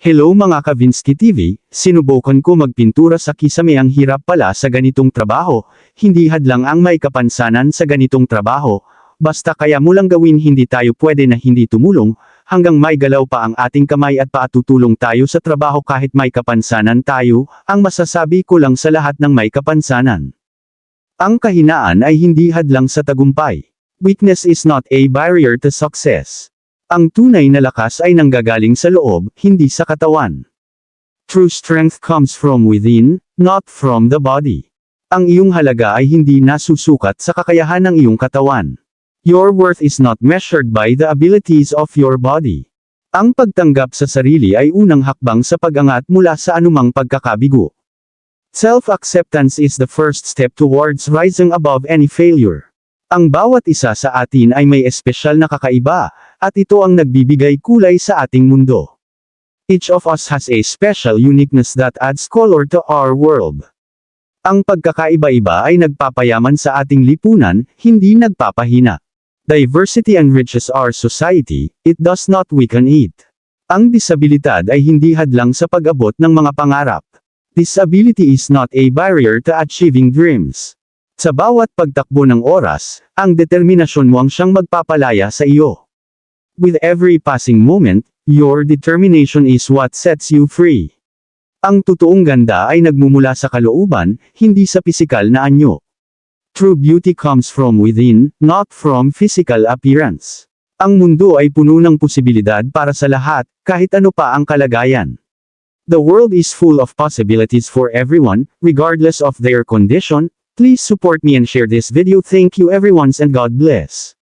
Hello mga Kavinsky TV, sinubukan ko magpintura sa kisame. Ang hirap pala sa ganitong trabaho, hindi hadlang ang may kapansanan sa ganitong trabaho, basta kaya mo lang gawin, hindi tayo pwede na hindi tumulong, hanggang may galaw pa ang ating kamay at paa, tutulong tayo sa trabaho kahit may kapansanan tayo. Ang masasabi ko lang sa lahat ng may kapansanan, ang kahinaan ay hindi hadlang sa tagumpay. Weakness is not a barrier to success. Ang tunay na lakas ay nanggagaling sa loob, hindi sa katawan. True strength comes from within, not from the body. Ang iyong halaga ay hindi nasusukat sa kakayahan ng iyong katawan. Your worth is not measured by the abilities of your body. Ang pagtanggap sa sarili ay unang hakbang sa pag-angat mula sa anumang pagkakabigo. Self-acceptance is the first step towards rising above any failure. Ang bawat isa sa atin ay may espesyal na kakaiba, at ito ang nagbibigay kulay sa ating mundo. Each of us has a special uniqueness that adds color to our world. Ang pagkakaiba-iba ay nagpapayaman sa ating lipunan, hindi nagpapahina. Diversity enriches our society, it does not weaken it. Ang disabilidad ay hindi hadlang sa pag-abot ng mga pangarap. Disability is not a barrier to achieving dreams. Sa bawat pagtakbo ng oras, ang determinasyon mo ang siyang magpapalaya sa iyo. With every passing moment, your determination is what sets you free. Ang totoong ganda ay nagmumula sa kalooban, hindi sa pisikal na anyo. True beauty comes from within, not from physical appearance. Ang mundo ay puno ng posibilidad para sa lahat, kahit ano pa ang kalagayan. The world is full of possibilities for everyone, regardless of their condition. Please support me and share this video. Thank you everyone and God bless.